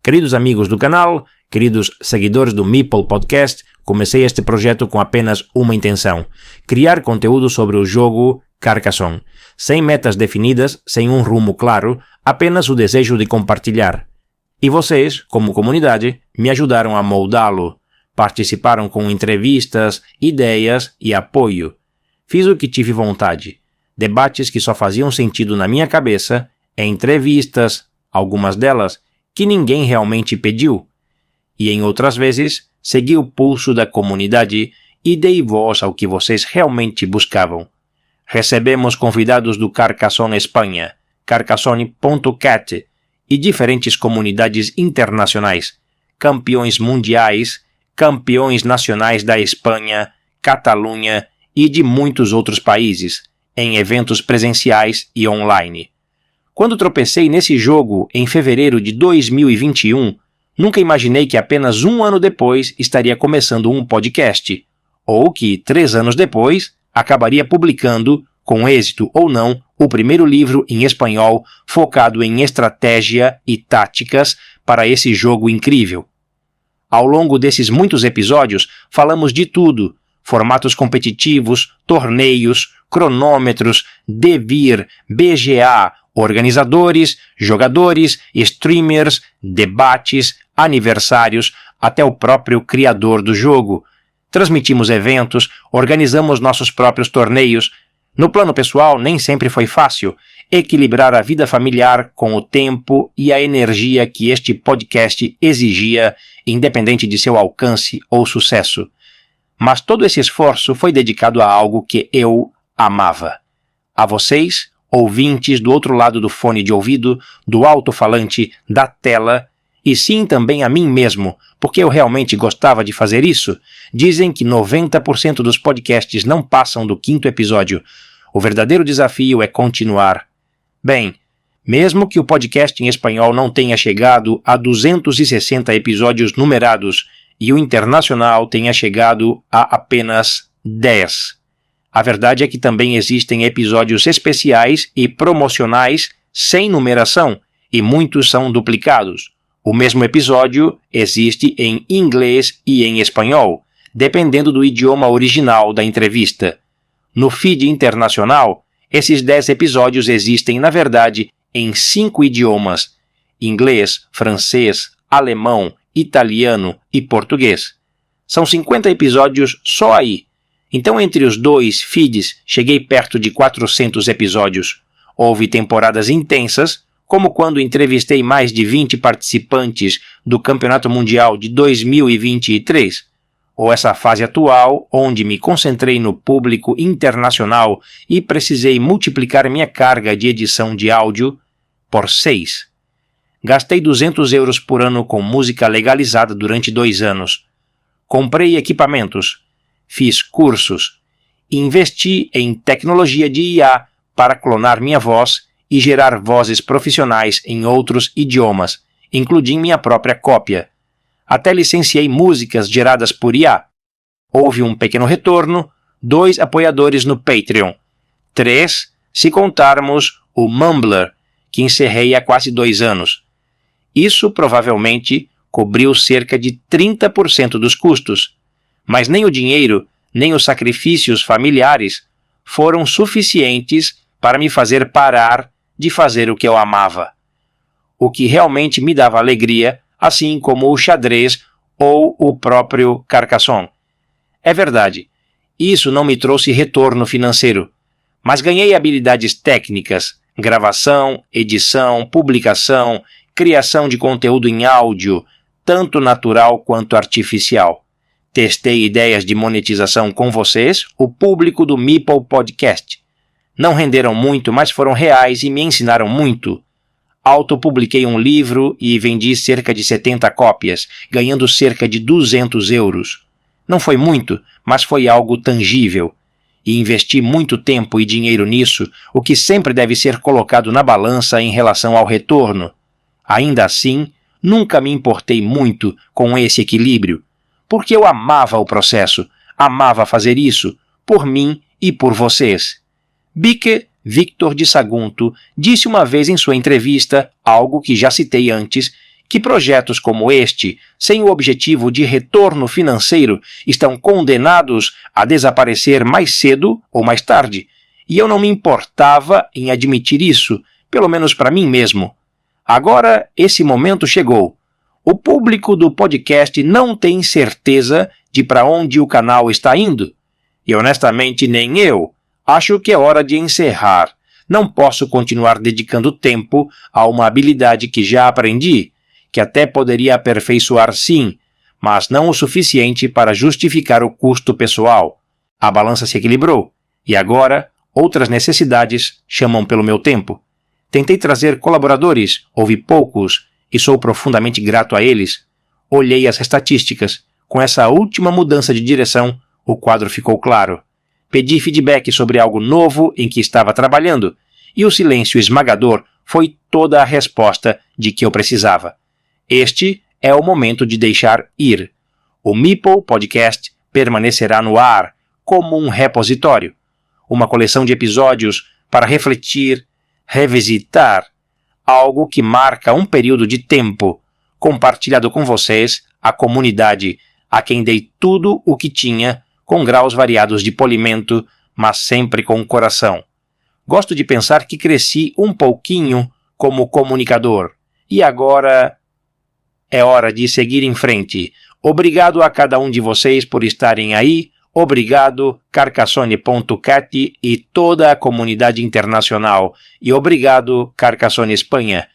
Queridos amigos do canal, queridos seguidores do Meeple Podcast, comecei este projeto com apenas uma intenção: criar conteúdo sobre o jogo Carcassonne. Sem metas definidas, sem um rumo claro, apenas o desejo de compartilhar. E vocês, como comunidade, me ajudaram a moldá-lo. Participaram com entrevistas, ideias e apoio. Fiz o que tive vontade. Debates que só faziam sentido na minha cabeça, entrevistas, algumas delas, que ninguém realmente pediu. E em outras vezes, segui o pulso da comunidade e dei voz ao que vocês realmente buscavam. Recebemos convidados do Carcassonne Espanha, Carcassonne.cat e diferentes comunidades internacionais, campeões mundiais, campeões nacionais da Espanha, Catalunha e de muitos outros países, em eventos presenciais e online. Quando tropecei nesse jogo em fevereiro de 2021, nunca imaginei que apenas um ano depois estaria começando um podcast, ou que 3 anos depois acabaria publicando, com êxito ou não, o primeiro livro em espanhol focado em estratégia e táticas para esse jogo incrível. Ao longo desses muitos episódios, falamos de tudo: formatos competitivos, torneios, cronômetros, Devir, BGA, organizadores, jogadores, streamers, debates, aniversários, até o próprio criador do jogo. Transmitimos eventos, organizamos nossos próprios torneios. No plano pessoal, nem sempre foi fácil equilibrar a vida familiar com o tempo e a energia que este podcast exigia, independente de seu alcance ou sucesso. Mas todo esse esforço foi dedicado a algo que eu amava. A vocês, ouvintes do outro lado do fone de ouvido, do alto-falante, da tela, e sim também a mim mesmo, porque eu realmente gostava de fazer isso. Dizem que 90% dos podcasts não passam do 5º episódio. O verdadeiro desafio é continuar. Bem, mesmo que o podcast em espanhol não tenha chegado a 260 episódios numerados e o internacional tenha chegado a apenas 10. A verdade é que também existem episódios especiais e promocionais sem numeração, e muitos são duplicados. O mesmo episódio existe em inglês e em espanhol, dependendo do idioma original da entrevista. No feed internacional, esses 10 episódios existem, na verdade, em 5 idiomas: inglês, francês, alemão, italiano e português. São 50 episódios só aí. Então, entre os 2 feeds, cheguei perto de 400 episódios. Houve temporadas intensas, como quando entrevistei mais de 20 participantes do Campeonato Mundial de 2023, ou essa fase atual, onde me concentrei no público internacional e precisei multiplicar minha carga de edição de áudio por 6. Gastei 200 euros por ano com música legalizada durante 2 anos. Comprei equipamentos. Fiz cursos, investi em tecnologia de IA para clonar minha voz e gerar vozes profissionais em outros idiomas, incluindo minha própria cópia. Até licenciei músicas geradas por IA. Houve um pequeno retorno, 2 apoiadores no Patreon, 3 se contarmos o Mumbler, que encerrei há quase 2 anos. Isso provavelmente cobriu cerca de 30% dos custos. Mas nem o dinheiro, nem os sacrifícios familiares foram suficientes para me fazer parar de fazer o que eu amava. O que realmente me dava alegria, assim como o xadrez ou o próprio Carcassonne. É verdade, isso não me trouxe retorno financeiro, mas ganhei habilidades técnicas: gravação, edição, publicação, criação de conteúdo em áudio, tanto natural quanto artificial. Testei ideias de monetização com vocês, o público do Meeple Podcast. Não renderam muito, mas foram reais e me ensinaram muito. Autopubliquei um livro e vendi cerca de 70 cópias, ganhando cerca de 200 euros. Não foi muito, mas foi algo tangível. E investi muito tempo e dinheiro nisso, o que sempre deve ser colocado na balança em relação ao retorno. Ainda assim, nunca me importei muito com esse equilíbrio, porque eu amava o processo, amava fazer isso, por mim e por vocês. Bique Victor de Sagunto disse uma vez em sua entrevista algo que já citei antes, que projetos como este, sem o objetivo de retorno financeiro, estão condenados a desaparecer mais cedo ou mais tarde, e eu não me importava em admitir isso, pelo menos para mim mesmo. Agora, esse momento chegou. O público do podcast não tem certeza de para onde o canal está indo. E honestamente, nem eu. Acho que é hora de encerrar. Não posso continuar dedicando tempo a uma habilidade que já aprendi, que até poderia aperfeiçoar sim, mas não o suficiente para justificar o custo pessoal. A balança se equilibrou, e agora outras necessidades chamam pelo meu tempo. Tentei trazer colaboradores, houve poucos, e sou profundamente grato a eles. Olhei as estatísticas. Com essa última mudança de direção, o quadro ficou claro. Pedi feedback sobre algo novo em que estava trabalhando, e o silêncio esmagador foi toda a resposta de que eu precisava. Este é o momento de deixar ir. O Meeple Podcast permanecerá no ar como um repositório, uma coleção de episódios para refletir, revisitar, algo que marca um período de tempo, compartilhado com vocês, a comunidade, a quem dei tudo o que tinha, com graus variados de polimento, mas sempre com o coração. Gosto de pensar que cresci um pouquinho como comunicador, e agora é hora de seguir em frente. Obrigado a cada um de vocês por estarem aí. Obrigado, Carcassonne.cat e toda a comunidade internacional. E obrigado, Carcassonne Espanha.